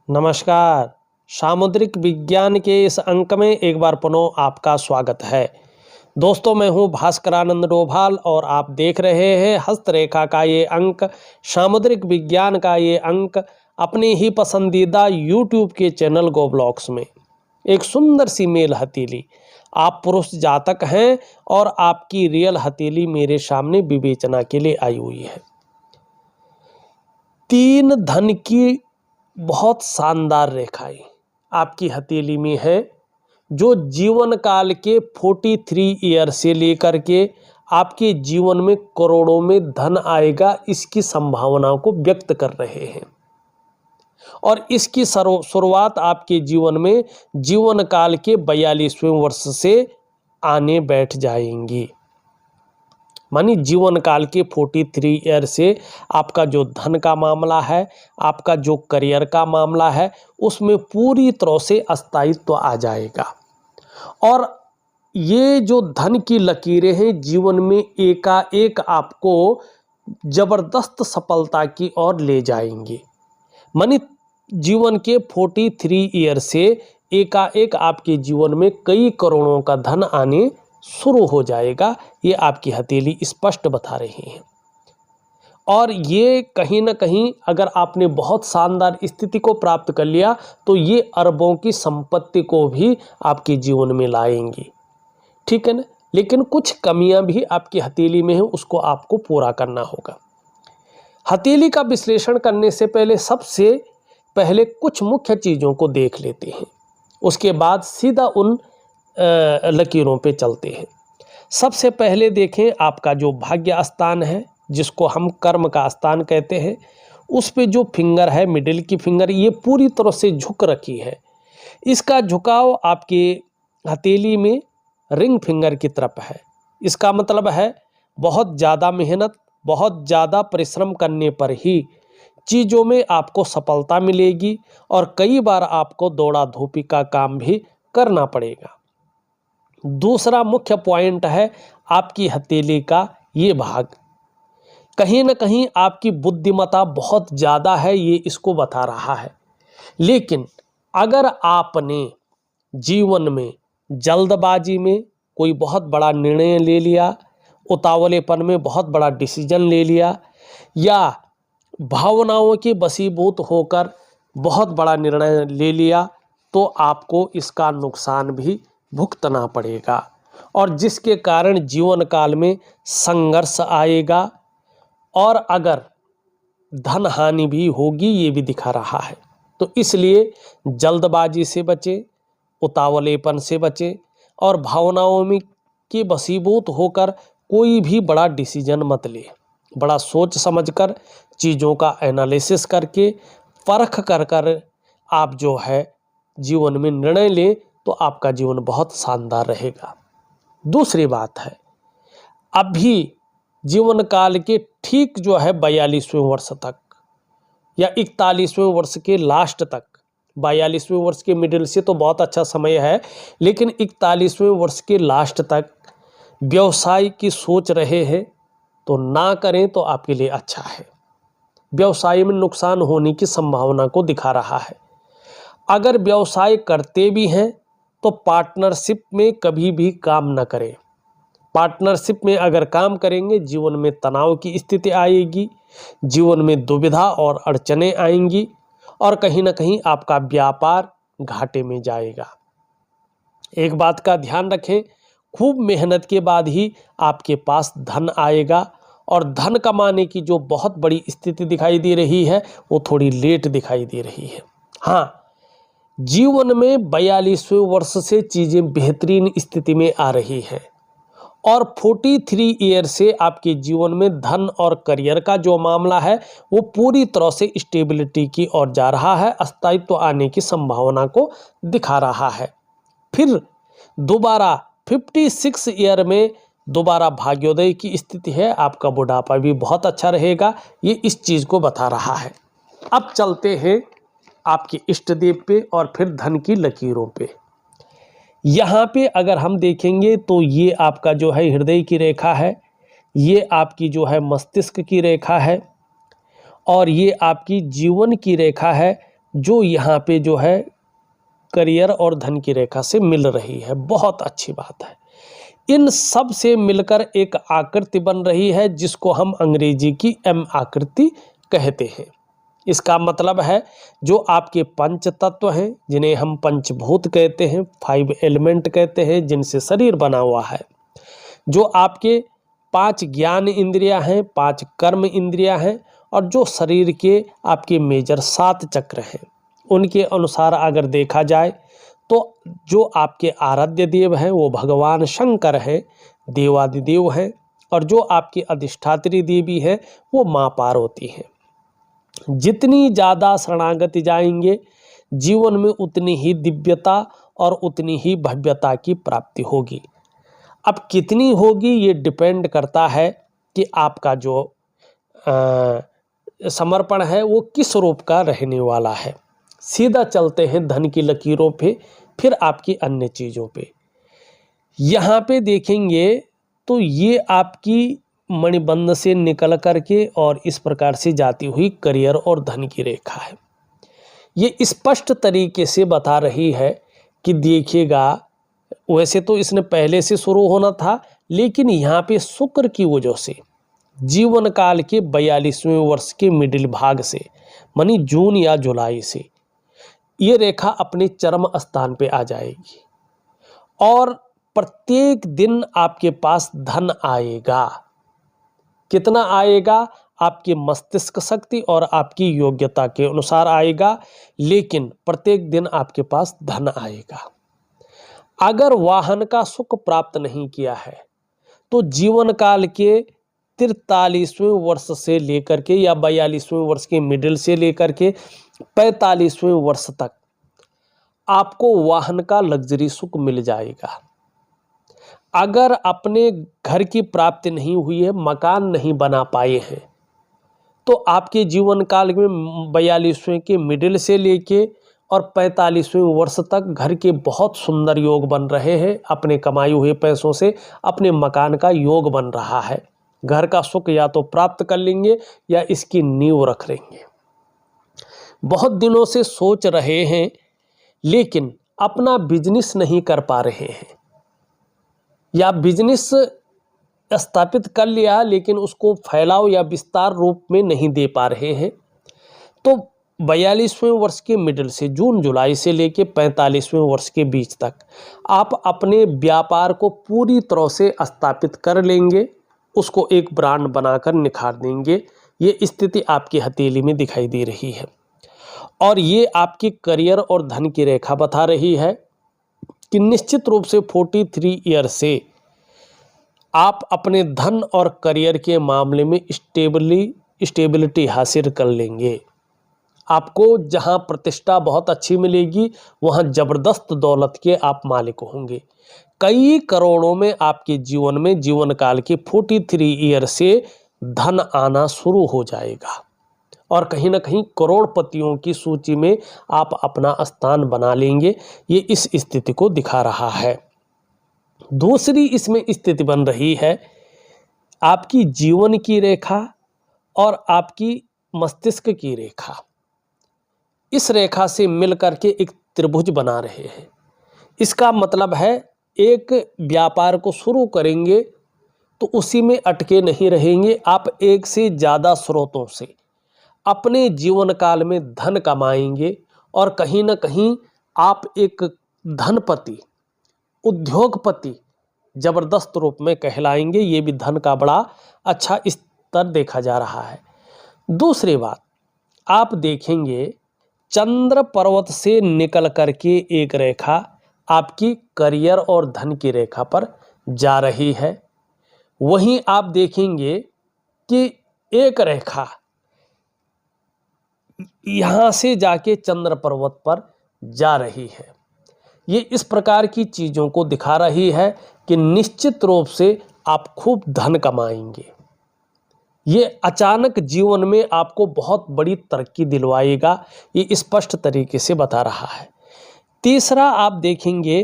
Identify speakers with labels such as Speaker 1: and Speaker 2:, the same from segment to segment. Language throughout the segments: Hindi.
Speaker 1: नमस्कार। सामुद्रिक विज्ञान के इस अंक में एक बार पुनः आपका स्वागत है। दोस्तों, मैं हूं भास्करानंद डोभाल और आप देख रहे हैं हस्तरेखा का ये अंक, सामुद्रिक विज्ञान का ये अंक अपनी ही पसंदीदा यूट्यूब के चैनल गो ब्लॉग्स में। एक सुंदर सी मेल हथेली, आप पुरुष जातक हैं और आपकी रियल हथेली मेरे सामने विवेचना के लिए आई हुई है। 3 धन की बहुत शानदार रेखाएं आपकी हथेली में है, जो जीवन काल के 43 ईयर से लेकर के आपके जीवन में करोड़ों में धन आएगा, इसकी संभावनाओं को व्यक्त कर रहे हैं। और इसकी शुरुआत आपके जीवन में जीवन काल के 42वें वर्ष से आने बैठ जाएंगी। मानी जीवन काल के 43 ईयर से आपका जो धन का मामला है, आपका जो करियर का मामला है, उसमें पूरी तरह से स्थायित्व आ जाएगा। और ये जो धन की लकीरें हैं जीवन में एकाएक आपको जबरदस्त सफलता की ओर ले जाएंगी। मानी जीवन के 43 ईयर से एकाएक आपके जीवन में कई करोड़ों का धन आने शुरू हो जाएगा, ये आपकी हथेली स्पष्ट बता रही है। और ये कहीं ना कहीं अगर आपने बहुत शानदार स्थिति को प्राप्त कर लिया तो ये अरबों की संपत्ति को भी आपके जीवन में लाएंगी, ठीक है ना। लेकिन कुछ कमियां भी आपकी हथेली में है, उसको आपको पूरा करना होगा। हथेली का विश्लेषण करने से पहले सबसे पहले कुछ मुख्य चीज़ों को देख लेते हैं, उसके बाद सीधा उन लकीरों पे चलते हैं। सबसे पहले देखें आपका जो भाग्य स्थान है, जिसको हम कर्म का स्थान कहते हैं, उस पे जो फिंगर है, मिडिल की फिंगर, ये पूरी तरह से झुक रखी है। इसका झुकाव आपके हथेली में रिंग फिंगर की तरफ है। इसका मतलब है बहुत ज़्यादा मेहनत, बहुत ज़्यादा परिश्रम करने पर ही चीज़ों में आपको सफलता मिलेगी और कई बार आपको दौड़ा धूपी का काम भी करना पड़ेगा। दूसरा मुख्य पॉइंट है आपकी हथेली का ये भाग, कहीं ना कहीं आपकी बुद्धिमत्ता बहुत ज़्यादा है, ये इसको बता रहा है। लेकिन अगर आपने जीवन में जल्दबाजी में कोई बहुत बड़ा निर्णय ले लिया, उतावलेपन में बहुत बड़ा डिसीजन ले लिया, या भावनाओं के वशीभूत होकर बहुत बड़ा निर्णय ले लिया, तो आपको इसका नुकसान भी भुगतना पड़ेगा और जिसके कारण जीवन काल में संघर्ष आएगा और अगर धन हानि भी होगी, ये भी दिखा रहा है। तो इसलिए जल्दबाजी से बचें, उतावलेपन से बचें और भावनाओं में के वशीभूत होकर कोई भी बड़ा डिसीजन मत ले। बड़ा सोच समझकर चीज़ों का एनालिसिस करके परख कर आप जो है जीवन में निर्णय लें, तो आपका जीवन बहुत शानदार रहेगा। दूसरी बात है, अभी जीवन काल के ठीक जो है 42वें वर्ष तक या 41वें वर्ष के लास्ट तक, 42वें वर्ष के मिडिल से तो बहुत अच्छा समय है, लेकिन 41वें वर्ष के लास्ट तक व्यवसाय की सोच रहे हैं तो ना करें तो आपके लिए अच्छा है। व्यवसाय में नुकसान होने की संभावना को दिखा रहा है। अगर व्यवसाय करते भी हैं तो पार्टनरशिप में कभी भी काम न करें। पार्टनरशिप में अगर काम करेंगे जीवन में तनाव की स्थिति आएगी, जीवन में दुविधा और अड़चनें आएंगी और कहीं ना कहीं आपका व्यापार घाटे में जाएगा। एक बात का ध्यान रखें, खूब मेहनत के बाद ही आपके पास धन आएगा और धन कमाने की जो बहुत बड़ी स्थिति दिखाई दे रही है वो थोड़ी लेट दिखाई दे रही है। हाँ, जीवन में 42वें वर्ष से चीज़ें बेहतरीन स्थिति में आ रही है और 43 ईयर से आपके जीवन में धन और करियर का जो मामला है वो पूरी तरह से स्टेबिलिटी की ओर जा रहा है, स्थायित्व आने की संभावना को दिखा रहा है। फिर दोबारा 56 ईयर में दोबारा भाग्योदय की स्थिति है, आपका बुढ़ापा भी बहुत अच्छा रहेगा, ये इस चीज़ को बता रहा है। अब चलते हैं आपके इष्ट देव पे और फिर धन की लकीरों पे। यहाँ पे अगर हम देखेंगे तो ये आपका जो है हृदय की रेखा है, ये आपकी जो है मस्तिष्क की रेखा है और ये आपकी जीवन की रेखा है जो यहाँ पे जो है करियर और धन की रेखा से मिल रही है, बहुत अच्छी बात है। इन सब से मिलकर एक आकृति बन रही है जिसको हम अंग्रेजी की एम आकृति कहते हैं। इसका मतलब है जो आपके पंच तत्व हैं, जिन्हें हम पंचभूत कहते हैं, 5 एलिमेंट कहते हैं, जिनसे शरीर बना हुआ है, जो आपके 5 ज्ञान इंद्रियां हैं, 5 कर्म इंद्रियां हैं, और जो शरीर के आपके मेजर 7 चक्र हैं, उनके अनुसार अगर देखा जाए तो जो आपके आराध्य देव हैं वो भगवान शंकर हैं, देवादिदेव हैं, और जो आपकी अधिष्ठात्री देवी है वो माँ पार्वती हैं। जितनी ज़्यादा शरणागति जाएंगे जीवन में उतनी ही दिव्यता और उतनी ही भव्यता की प्राप्ति होगी। अब कितनी होगी ये डिपेंड करता है कि आपका जो समर्पण है वो किस रूप का रहने वाला है। सीधा चलते हैं धन की लकीरों पे, फिर आपकी अन्य चीज़ों पे। यहाँ पे देखेंगे तो ये आपकी मणिबंध से निकल करके और इस प्रकार से जाती हुई करियर और धन की रेखा है। ये स्पष्ट तरीके से बता रही है कि देखिएगा, वैसे तो इसने पहले से शुरू होना था, लेकिन यहाँ पे शुक्र की वजह से जीवन काल के 42वें वर्ष के मिडिल भाग से, मानी जून या जुलाई से, ये रेखा अपने चरम स्थान पे आ जाएगी और प्रत्येक दिन आपके पास धन आएगा। कितना आएगा? आपके मस्तिष्क शक्ति और आपकी योग्यता के अनुसार आएगा, लेकिन प्रत्येक दिन आपके पास धन आएगा। अगर वाहन का सुख प्राप्त नहीं किया है तो जीवन काल के 43वें वर्ष से लेकर के या 42वें वर्ष के मिडिल से लेकर के 45वें वर्ष तक आपको वाहन का लग्जरी सुख मिल जाएगा। अगर अपने घर की प्राप्ति नहीं हुई है, मकान नहीं बना पाए हैं, तो आपके जीवन काल में 42वें के मिडिल से लेके और 45वें वर्ष तक घर के बहुत सुंदर योग बन रहे हैं। अपने कमाए हुए पैसों से अपने मकान का योग बन रहा है। घर का सुख या तो प्राप्त कर लेंगे या इसकी नींव रख लेंगे। बहुत दिनों से सोच रहे हैं लेकिन अपना बिजनेस नहीं कर पा रहे हैं, या बिजनेस स्थापित कर लिया लेकिन उसको फैलाव या विस्तार रूप में नहीं दे पा रहे हैं, तो 42वें वर्ष के मिडिल से जून जुलाई से लेके 45वें वर्ष के बीच तक आप अपने व्यापार को पूरी तरह से स्थापित कर लेंगे, उसको एक ब्रांड बनाकर निखार देंगे। ये स्थिति आपकी हथेली में दिखाई दे रही है और ये आपकी करियर और धन की रेखा बता रही है कि निश्चित रूप से 43 ईयर से आप अपने धन और करियर के मामले में स्टेबिलिटी हासिल कर लेंगे। आपको जहां प्रतिष्ठा बहुत अच्छी मिलेगी वहां ज़बरदस्त दौलत के आप मालिक होंगे। कई करोड़ों में आपके जीवन में जीवन काल के 43 ईयर से धन आना शुरू हो जाएगा और कहीं ना कहीं करोड़पतियों की सूची में आप अपना स्थान बना लेंगे। ये इस स्थिति को दिखा रहा है। दूसरी इसमें स्थिति बन रही है आपकी जीवन की रेखा और आपकी मस्तिष्क की रेखा। इस रेखा से मिलकर के एक त्रिभुज बना रहे हैं। इसका मतलब है एक व्यापार को शुरू करेंगे तो उसी में अटके नहीं रहेंगे, आप एक से ज़्यादा स्रोतों से अपने जीवन काल में धन कमाएंगे और कहीं ना कहीं आप एक धनपति, उद्योगपति जबरदस्त रूप में कहलाएंगे। ये भी धन का बड़ा अच्छा स्तर देखा जा रहा है। दूसरी बात, आप देखेंगे चंद्र पर्वत से निकल करके एक रेखा आपकी करियर और धन की रेखा पर जा रही है। वहीं आप देखेंगे कि एक रेखा यहाँ से जाके चंद्र पर्वत पर जा रही है। ये इस प्रकार की चीज़ों को दिखा रही है कि निश्चित रूप से आप खूब धन कमाएंगे। ये अचानक जीवन में आपको बहुत बड़ी तरक्की दिलवाएगा, ये स्पष्ट तरीके से बता रहा है। तीसरा आप देखेंगे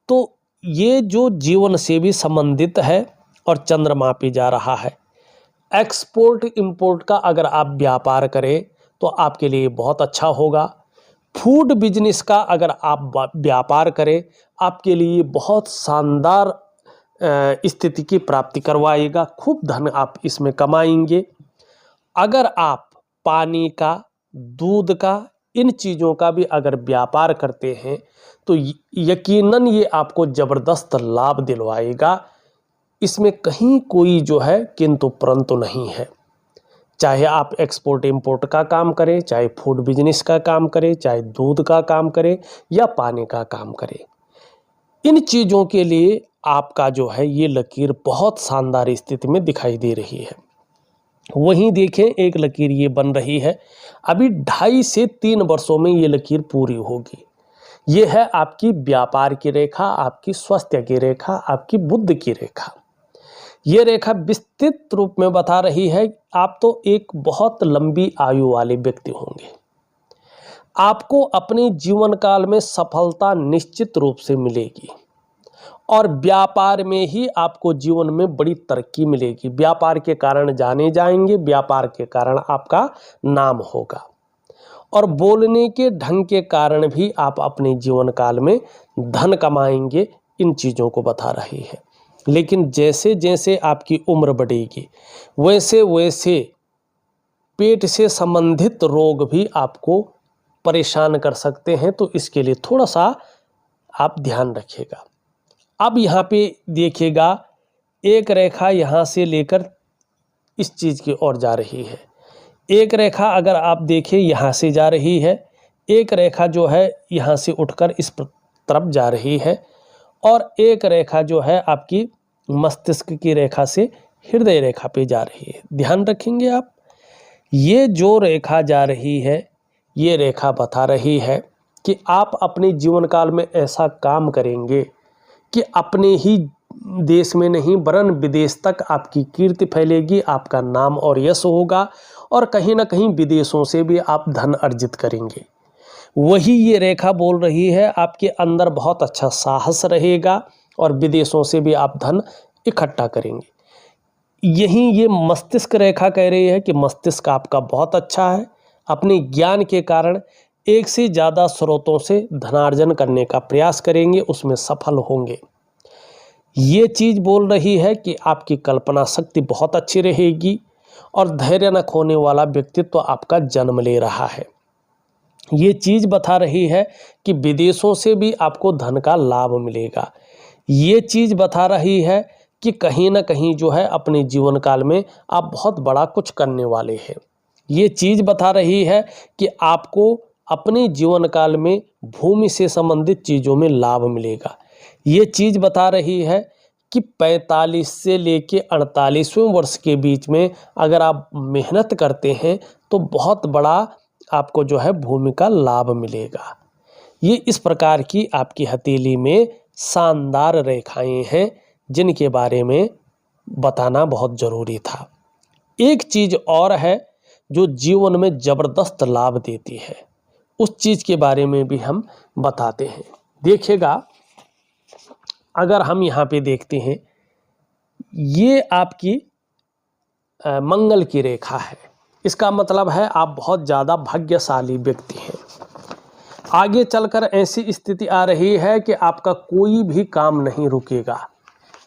Speaker 1: तो ये जो जीवन से भी संबंधित है और चंद्रमा पे जा रहा है। एक्सपोर्ट इंपोर्ट का अगर आप व्यापार करें तो आपके लिए बहुत अच्छा होगा। फूड बिजनेस का अगर आप व्यापार करें, आपके लिए बहुत शानदार स्थिति की प्राप्ति करवाएगा, खूब धन आप इसमें कमाएंगे। अगर आप पानी का, दूध का, इन चीज़ों का भी अगर व्यापार करते हैं तो यकीनन ये आपको ज़बरदस्त लाभ दिलवाएगा। इसमें कहीं कोई जो है किंतु परंतु नहीं है। चाहे आप एक्सपोर्ट इंपोर्ट का काम करें, चाहे फूड बिजनेस का काम करें, चाहे दूध का काम करें या पानी का काम करें, इन चीज़ों के लिए आपका जो है ये लकीर बहुत शानदार स्थिति में दिखाई दे रही है। वहीं देखें, एक लकीर ये बन रही है, अभी 2.5 से 3 वर्षों में ये लकीर पूरी होगी। ये है आपकी व्यापार की रेखा, आपकी स्वास्थ्य की रेखा, आपकी बुद्धि की रेखा। ये रेखा विस्तृत रूप में बता रही है आप तो एक बहुत लंबी आयु वाले व्यक्ति होंगे। आपको अपने जीवन काल में सफलता निश्चित रूप से मिलेगी और व्यापार में ही आपको जीवन में बड़ी तरक्की मिलेगी। व्यापार के कारण जाने जाएंगे, व्यापार के कारण आपका नाम होगा और बोलने के ढंग के कारण भी आप अपने जीवन काल में धन कमाएंगे। इन चीज़ों को बता रही है। लेकिन जैसे जैसे आपकी उम्र बढ़ेगी वैसे वैसे पेट से संबंधित रोग भी आपको परेशान कर सकते हैं, तो इसके लिए थोड़ा सा आप ध्यान रखिएगा। अब यहाँ पे देखिएगा, एक रेखा यहाँ से लेकर इस चीज़ की ओर जा रही है। एक रेखा अगर आप देखें यहाँ से जा रही है, एक रेखा जो है यहाँ से उठकर इस तरफ जा रही है और एक रेखा जो है आपकी मस्तिष्क की रेखा से हृदय रेखा पे जा रही है। ध्यान रखेंगे आप, ये जो रेखा जा रही है ये रेखा बता रही है कि आप अपने जीवन काल में ऐसा काम करेंगे कि अपने ही देश में नहीं वरन विदेश तक आपकी कीर्ति फैलेगी, आपका नाम और यश होगा और कहीं ना कहीं विदेशों से भी आप धन अर्जित करेंगे। वही ये रेखा बोल रही है आपके अंदर बहुत अच्छा साहस रहेगा और विदेशों से भी आप धन इकट्ठा करेंगे। यहीं ये मस्तिष्क रेखा कह रही है कि मस्तिष्क आपका बहुत अच्छा है, अपने ज्ञान के कारण एक से ज़्यादा स्रोतों से धनार्जन करने का प्रयास करेंगे, उसमें सफल होंगे। ये चीज़ बोल रही है कि आपकी कल्पना शक्ति बहुत अच्छी रहेगी और धैर्य न खोने वाला व्यक्तित्व आपका जन्म ले रहा है। ये चीज़ बता रही है कि विदेशों से भी आपको धन का लाभ मिलेगा। ये चीज़ बता रही है कि कहीं ना कहीं जो है अपने जीवन काल में आप बहुत बड़ा कुछ करने वाले हैं। ये चीज़ बता रही है कि आपको अपने जीवन काल में भूमि से संबंधित चीज़ों में लाभ मिलेगा। ये चीज़ बता रही है कि 45 से लेके 48वें वर्ष के बीच में अगर आप मेहनत करते हैं तो बहुत बड़ा आपको जो है भूमि का लाभ मिलेगा। ये इस प्रकार की आपकी हथेली में शानदार रेखाएं हैं जिनके बारे में बताना बहुत ज़रूरी था। एक चीज़ और है जो जीवन में ज़बरदस्त लाभ देती है, उस चीज़ के बारे में भी हम बताते हैं। देखिएगा, अगर हम यहाँ पे देखते हैं, ये आपकी मंगल की रेखा है। इसका मतलब है आप बहुत ज़्यादा भाग्यशाली व्यक्ति हैं। आगे चलकर ऐसी स्थिति आ रही है कि आपका कोई भी काम नहीं रुकेगा,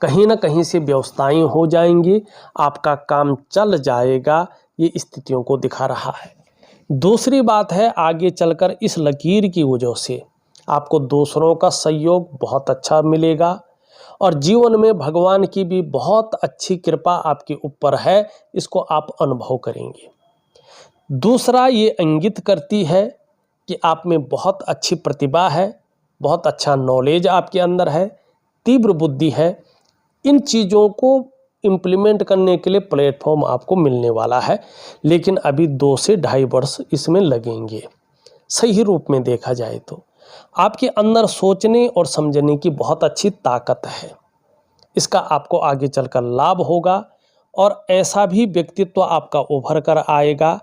Speaker 1: कहीं ना कहीं से व्यवस्थाएं हो जाएंगी, आपका काम चल जाएगा। ये स्थितियों को दिखा रहा है। दूसरी बात है, आगे चलकर इस लकीर की वजह से आपको दूसरों का सहयोग बहुत अच्छा मिलेगा और जीवन में भगवान की भी बहुत अच्छी कृपा आपके ऊपर है, इसको आप अनुभव करेंगे। दूसरा, ये इंगित करती है कि आप में बहुत अच्छी प्रतिभा है, बहुत अच्छा नॉलेज आपके अंदर है, तीव्र बुद्धि है। इन चीज़ों को इम्प्लीमेंट करने के लिए प्लेटफॉर्म आपको मिलने वाला है, लेकिन अभी 2 से 2.5 वर्ष इसमें लगेंगे। सही रूप में देखा जाए तो आपके अंदर सोचने और समझने की बहुत अच्छी ताकत है, इसका आपको आगे चलकर लाभ होगा और ऐसा भी व्यक्तित्व आपका उभर कर आएगा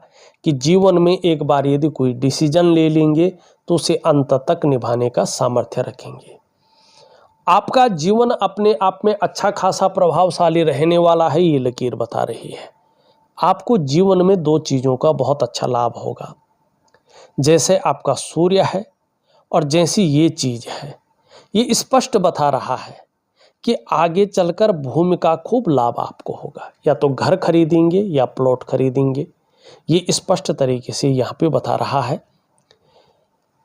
Speaker 1: कि जीवन में एक बार यदि कोई डिसीजन ले लेंगे तो उसे अंत तक निभाने का सामर्थ्य रखेंगे। आपका जीवन अपने आप में अच्छा खासा प्रभावशाली रहने वाला है, ये लकीर बता रही है। आपको जीवन में 2 चीज़ों का बहुत अच्छा लाभ होगा। जैसे आपका सूर्य है और जैसी ये चीज़ है, ये स्पष्ट बता रहा है कि आगे चलकर भूमि का खूब लाभ आपको होगा, या तो घर खरीदेंगे या प्लॉट खरीदेंगे, ये स्पष्ट तरीके से यहाँ पे बता रहा है।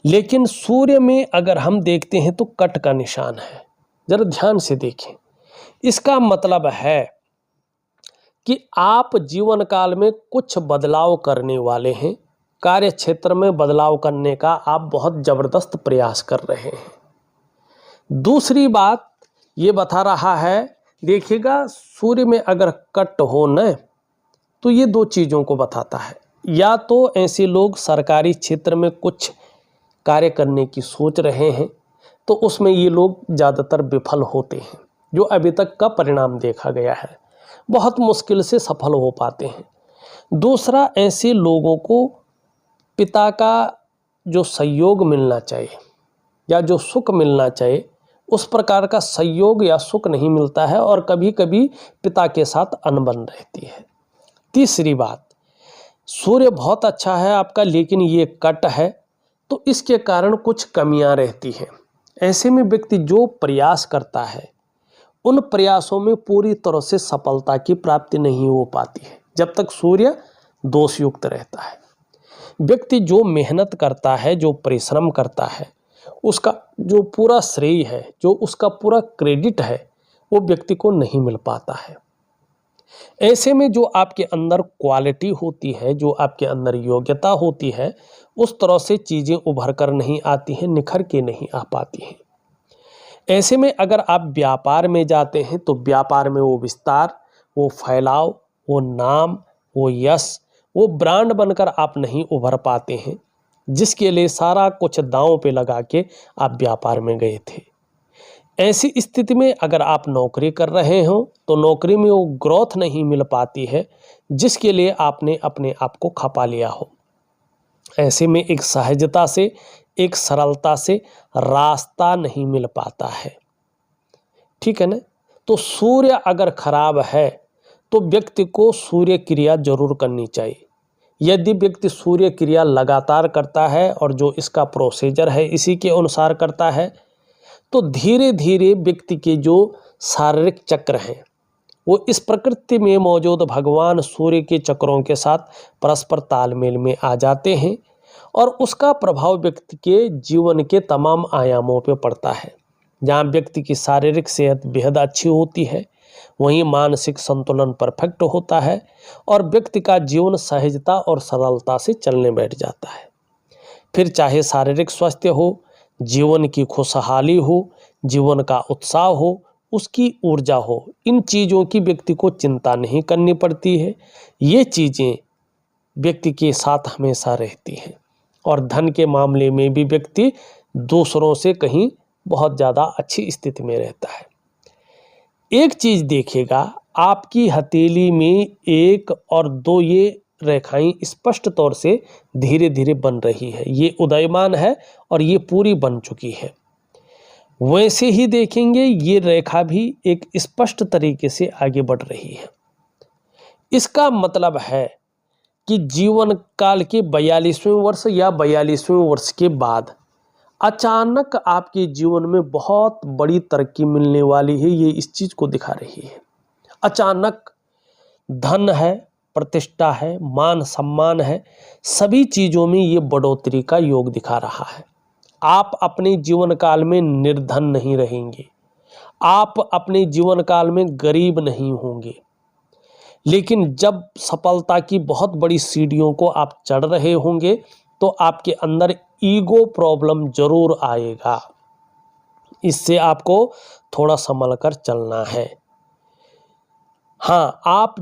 Speaker 1: लेकिन सूर्य में अगर हम देखते हैं तो कट का निशान है, जरा ध्यान से देखें। इसका मतलब है कि आप जीवन काल में कुछ बदलाव करने वाले हैं, कार्य क्षेत्र में बदलाव करने का आप बहुत ज़बरदस्त प्रयास कर रहे हैं। दूसरी बात ये बता रहा है, देखिएगा सूर्य में अगर कट हो न, तो ये दो चीज़ों को बताता है। या तो ऐसे लोग सरकारी क्षेत्र में कुछ कार्य करने की सोच रहे हैं, तो उसमें ये लोग ज़्यादातर विफल होते हैं, जो अभी तक का परिणाम देखा गया है, बहुत मुश्किल से सफल हो पाते हैं। दूसरा, ऐसे लोगों को पिता का जो सहयोग मिलना चाहिए या जो सुख मिलना चाहिए, उस प्रकार का सहयोग या सुख नहीं मिलता है और कभी कभी पिता के साथ अनबन रहती है। तीसरी बात, सूर्य बहुत अच्छा है आपका, लेकिन ये कट है, तो इसके कारण कुछ कमियां रहती हैं। ऐसे में व्यक्ति जो प्रयास करता है, उन प्रयासों में पूरी तरह से सफलता की प्राप्ति नहीं हो पाती है जब तक सूर्य दोषयुक्त रहता है। व्यक्ति जो मेहनत करता है, जो परिश्रम करता है, उसका जो पूरा श्रेय है, जो उसका पूरा क्रेडिट है, वो व्यक्ति को नहीं मिल पाता है। ऐसे में जो आपके अंदर क्वालिटी होती है, जो आपके अंदर योग्यता होती है, उस तरह से चीज़ें उभर कर नहीं आती हैं, निखर के नहीं आ पाती हैं। ऐसे में अगर आप व्यापार में जाते हैं तो व्यापार में वो विस्तार, वो फैलाव, वो नाम, वो यश, वो ब्रांड बनकर आप नहीं उभर पाते हैं, जिसके लिए सारा कुछ दांव पे लगा के आप व्यापार में गए थे। ऐसी स्थिति में अगर आप नौकरी कर रहे हो तो नौकरी में वो ग्रोथ नहीं मिल पाती है जिसके लिए आपने अपने आप को खपा लिया हो। ऐसे में एक सहजता से, एक सरलता से रास्ता नहीं मिल पाता है, ठीक है ना। तो सूर्य अगर खराब है तो व्यक्ति को सूर्य क्रिया जरूर करनी चाहिए। यदि व्यक्ति सूर्य क्रिया लगातार करता है और जो इसका प्रोसीजर है इसी के अनुसार करता है, तो धीरे धीरे व्यक्ति के जो शारीरिक चक्र हैं वो इस प्रकृति में मौजूद भगवान सूर्य के चक्रों के साथ परस्पर तालमेल में आ जाते हैं और उसका प्रभाव व्यक्ति के जीवन के तमाम आयामों पर पड़ता है। जहाँ व्यक्ति की शारीरिक सेहत बेहद अच्छी होती है, वहीं मानसिक संतुलन परफेक्ट होता है और व्यक्ति का जीवन सहजता और सरलता से चलने बैठ जाता है। फिर चाहे शारीरिक स्वास्थ्य हो, जीवन की खुशहाली हो, जीवन का उत्साह हो, उसकी ऊर्जा हो, इन चीज़ों की व्यक्ति को चिंता नहीं करनी पड़ती है। ये चीज़ें व्यक्ति के साथ हमेशा रहती हैं और धन के मामले में भी व्यक्ति दूसरों से कहीं बहुत ज़्यादा अच्छी स्थिति में रहता है। एक चीज़ देखिएगा, आपकी हथेली में 1 और 2 ये रेखाएं स्पष्ट तौर से धीरे धीरे बन रही है। ये उदयमान है और ये पूरी बन चुकी है। वैसे ही देखेंगे ये रेखा भी एक स्पष्ट तरीके से आगे बढ़ रही है। इसका मतलब है कि जीवन काल के 42वें वर्ष या 42वें वर्ष के बाद अचानक आपके जीवन में बहुत बड़ी तरक्की मिलने वाली है। ये इस चीज़ को दिखा रही है। अचानक धन है, प्रतिष्ठा है, मान सम्मान है, सभी चीज़ों में ये बढ़ोतरी का योग दिखा रहा है। आप अपने जीवन काल में निर्धन नहीं रहेंगे, आप अपने जीवन काल में गरीब नहीं होंगे, लेकिन जब सफलता की बहुत बड़ी सीढ़ियों को आप चढ़ रहे होंगे तो आपके अंदर ईगो प्रॉब्लम जरूर आएगा। इससे आपको थोड़ा संभल कर चलना है। हाँ, आप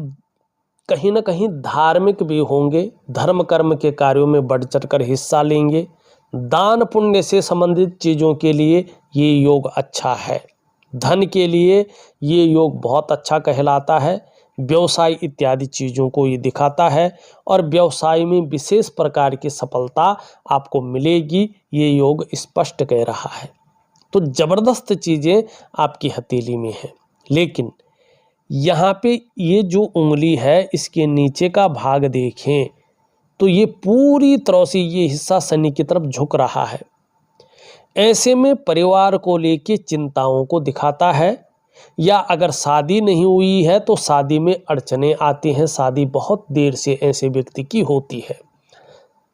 Speaker 1: कहीं ना कहीं धार्मिक भी होंगे, धर्म कर्म के कार्यों में बढ़ चढ़कर हिस्सा लेंगे। दान पुण्य से संबंधित चीज़ों के लिए ये योग अच्छा है। धन के लिए ये योग बहुत अच्छा कहलाता है। व्यवसाय इत्यादि चीज़ों को ये दिखाता है और व्यवसाय में विशेष प्रकार की सफलता आपको मिलेगी, ये योग स्पष्ट कह रहा है। तो ज़बरदस्त चीज़ें आपकी हथेली में हैं। लेकिन यहाँ पे ये जो उंगली है इसके नीचे का भाग देखें तो ये पूरी तरह से ये हिस्सा शनि की तरफ झुक रहा है। ऐसे में परिवार को लेके चिंताओं को दिखाता है, या अगर शादी नहीं हुई है तो शादी में अड़चने आती हैं। शादी बहुत देर से ऐसे व्यक्ति की होती है,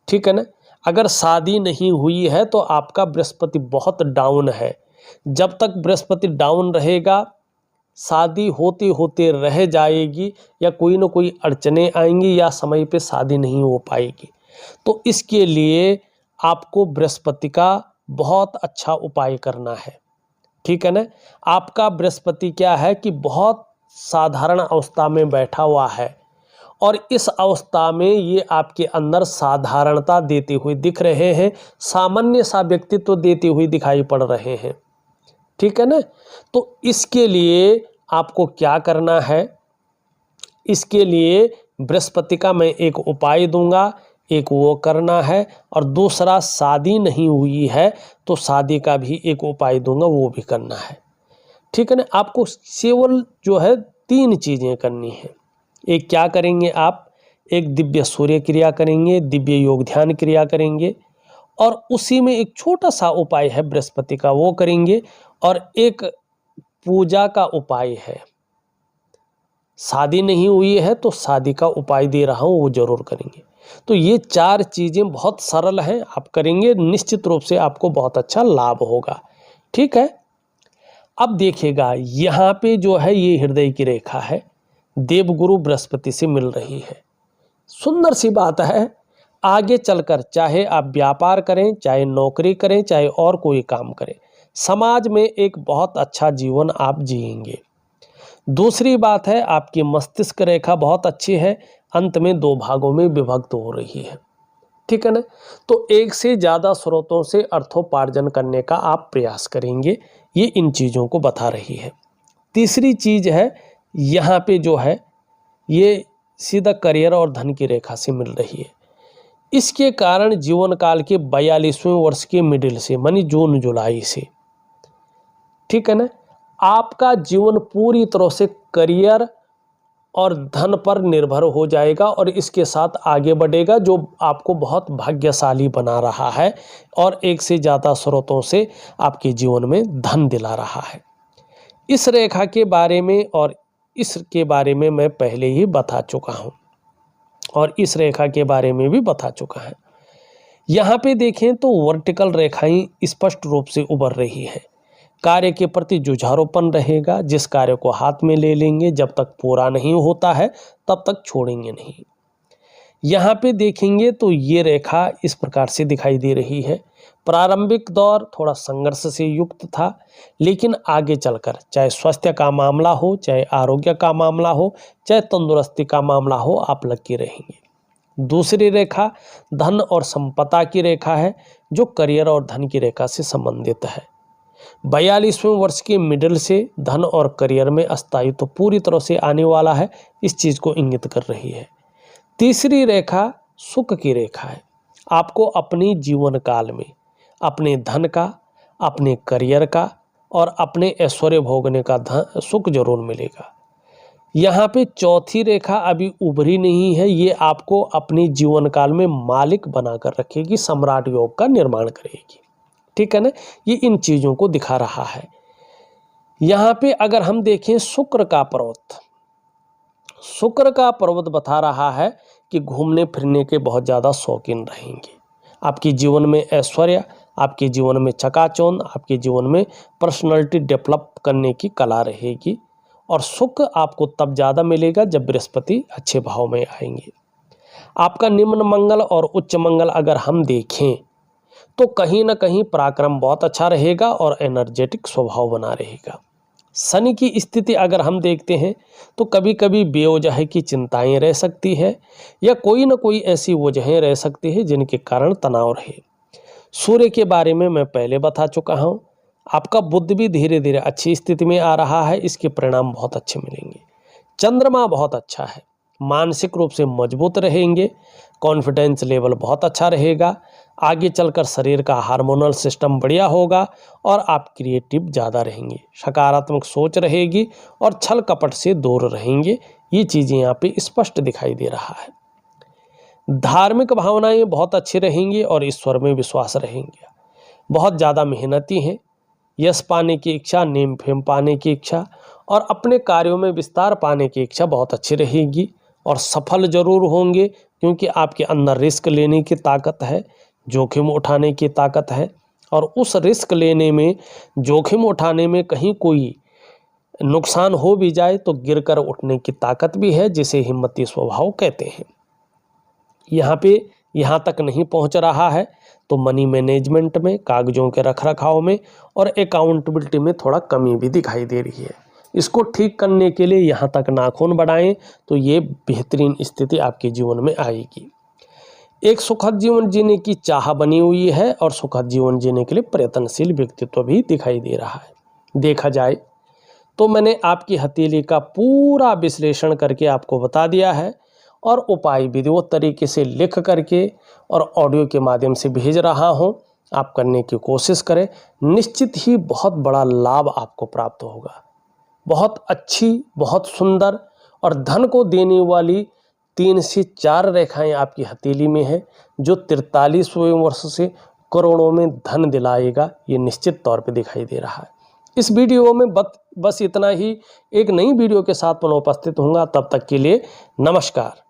Speaker 1: ठीक है ना। अगर शादी नहीं हुई है तो आपका बृहस्पति बहुत डाउन है। जब तक बृहस्पति डाउन रहेगा शादी होते होते रह जाएगी, या कोई ना कोई अड़चने आएंगी, या समय पे शादी नहीं हो पाएगी। तो इसके लिए आपको बृहस्पति का बहुत अच्छा उपाय करना है, ठीक है ना। आपका बृहस्पति क्या है कि बहुत साधारण अवस्था में बैठा हुआ है, और इस अवस्था में ये आपके अंदर साधारणता देते हुए दिख रहे हैं, सामान्य सा व्यक्तित्व देते हुए दिखाई पड़ रहे हैं, ठीक है ना। तो इसके लिए आपको क्या करना है, इसके लिए बृहस्पति का मैं एक उपाय दूंगा, एक वो करना है, और दूसरा शादी नहीं हुई है तो शादी का भी एक उपाय दूंगा, वो भी करना है, ठीक है ना। आपको केवल जो है 3 चीज़ें करनी है। एक क्या करेंगे आप, एक दिव्य सूर्य क्रिया करेंगे, दिव्य योग ध्यान क्रिया करेंगे, और उसी में एक छोटा सा उपाय है बृहस्पति का, वो करेंगे, और एक पूजा का उपाय है। शादी नहीं हुई है तो शादी का उपाय दे रहा हूँ, वो जरूर करेंगे। तो ये 4 चीज़ें बहुत सरल हैं, आप करेंगे निश्चित रूप से आपको बहुत अच्छा लाभ होगा, ठीक है। अब देखिएगा यहाँ पे जो है ये हृदय की रेखा है, देवगुरु बृहस्पति से मिल रही है। सुंदर सी बात है, आगे चलकर चाहे आप व्यापार करें, चाहे नौकरी करें, चाहे और कोई काम करें, समाज में एक बहुत अच्छा जीवन आप जिएंगे। दूसरी बात है, आपकी मस्तिष्क रेखा बहुत अच्छी है, अंत में 2 भागों में विभक्त हो रही है, ठीक है ना। तो एक से ज़्यादा स्रोतों से अर्थोपार्जन करने का आप प्रयास करेंगे, ये इन चीज़ों को बता रही है। तीसरी चीज़ है, यहाँ पे जो है ये सीधा करियर और धन की रेखा से मिल रही है। इसके कारण जीवन काल के 42वें वर्ष के मिडिल से, मानी जून जुलाई से, ठीक है ना, आपका जीवन पूरी तरह से करियर और धन पर निर्भर हो जाएगा, और इसके साथ आगे बढ़ेगा, जो आपको बहुत भाग्यशाली बना रहा है, और एक से ज़्यादा स्रोतों से आपके जीवन में धन दिला रहा है। इस रेखा के बारे में और इसके बारे में मैं पहले ही बता चुका हूँ, और इस रेखा के बारे में भी बता चुका है। यहाँ पे देखें तो वर्टिकल रेखाएं स्पष्ट रूप से उभर रही है। कार्य के प्रति जुझारूपन रहेगा, जिस कार्य को हाथ में ले लेंगे जब तक पूरा नहीं होता है तब तक छोड़ेंगे नहीं। यहाँ पे देखेंगे तो ये रेखा इस प्रकार से दिखाई दे रही है। प्रारंभिक दौर थोड़ा संघर्ष से युक्त था, लेकिन आगे चलकर चाहे स्वास्थ्य का मामला हो, चाहे आरोग्य का मामला हो, चाहे तंदुरुस्ती का मामला हो, आप लगे रहेंगे। दूसरी रेखा धन और संपदा की रेखा है, जो करियर और धन की रेखा से संबंधित है। 42वें वर्ष के मिडिल से धन और करियर में अस्थायित्व पूरी तरह से आने वाला है, इस चीज़ को इंगित कर रही है। तीसरी रेखा सुख की रेखा है। आपको अपनी जीवन काल में अपने धन का, अपने करियर का और अपने ऐश्वर्य भोगने का सुख जरूर मिलेगा। यहाँ पे चौथी रेखा अभी उभरी नहीं है, ये आपको अपने जीवन काल में मालिक बनाकर रखेगी, सम्राट योग का निर्माण करेगी, ठीक है ना। ये इन चीज़ों को दिखा रहा है। यहाँ पे अगर हम देखें शुक्र का पर्वत बता रहा है कि घूमने फिरने के बहुत ज़्यादा शौकीन रहेंगे। आपके जीवन में ऐश्वर्य, आपके जीवन में चकाचौंध, आपके जीवन में पर्सनालिटी डेवलप करने की कला रहेगी, और सुख आपको तब ज़्यादा मिलेगा जब बृहस्पति अच्छे भाव में आएंगे। आपका निम्न मंगल और उच्च मंगल अगर हम देखें तो कहीं ना कहीं पराक्रम बहुत अच्छा रहेगा और एनर्जेटिक स्वभाव बना रहेगा। शनि की स्थिति अगर हम देखते हैं तो कभी कभी बेवजह की चिंताएं रह सकती है, या कोई ना कोई ऐसी वजहें रह सकती है जिनके कारण तनाव रहे। सूर्य के बारे में मैं पहले बता चुका हूँ। आपका बुध भी धीरे धीरे अच्छी स्थिति में आ रहा है, इसके परिणाम बहुत अच्छे मिलेंगे। चंद्रमा बहुत अच्छा है, मानसिक रूप से मजबूत रहेंगे, कॉन्फिडेंस लेवल बहुत अच्छा रहेगा, आगे चलकर शरीर का हार्मोनल सिस्टम बढ़िया होगा, और आप क्रिएटिव ज़्यादा रहेंगे, सकारात्मक सोच रहेगी, और छल कपट से दूर रहेंगे। ये चीज़ें यहाँ पे स्पष्ट दिखाई दे रहा है। धार्मिक भावनाएं बहुत अच्छी रहेंगी और ईश्वर में विश्वास रहेंगे। बहुत ज़्यादा मेहनती हैं, यश पाने की इच्छा, नेम फेम पाने की इच्छा और अपने कार्यों में विस्तार पाने की इच्छा बहुत अच्छी रहेगी और सफल जरूर होंगे, क्योंकि आपके अंदर रिस्क लेने की ताकत है, जोखिम उठाने की ताकत है और उस रिस्क लेने में, जोखिम उठाने में कहीं कोई नुकसान हो भी जाए तो गिरकर उठने की ताकत भी है, जिसे हिम्मती स्वभाव कहते हैं। यहाँ तक नहीं पहुँच रहा है तो मनी मैनेजमेंट में, कागजों के रखरखाव में और अकाउंटेबिलिटी में थोड़ा कमी भी दिखाई दे रही है। इसको ठीक करने के लिए यहाँ तक नाखून बढ़ाएं तो ये बेहतरीन स्थिति आपके जीवन में आएगी। एक सुखद जीवन जीने की चाह बनी हुई है और सुखद जीवन जीने के लिए प्रयत्नशील व्यक्तित्व भी दिखाई दे रहा है। देखा जाए तो मैंने आपकी हथेली का पूरा विश्लेषण करके आपको बता दिया है और उपाय विधिवत तरीके से लिख करके और ऑडियो के माध्यम से भेज रहा हूं। आप करने की कोशिश करें, निश्चित ही बहुत बड़ा लाभ आपको प्राप्त होगा। बहुत अच्छी, बहुत सुंदर और धन को देने वाली 3 से 4 रेखाएं आपकी हथेली में है, जो 43वें वर्ष से करोड़ों में धन दिलाएगा, ये निश्चित तौर पे दिखाई दे रहा है। इस वीडियो में बस इतना ही। एक नई वीडियो के साथ पुनः उपस्थित होऊंगा, तब तक के लिए नमस्कार।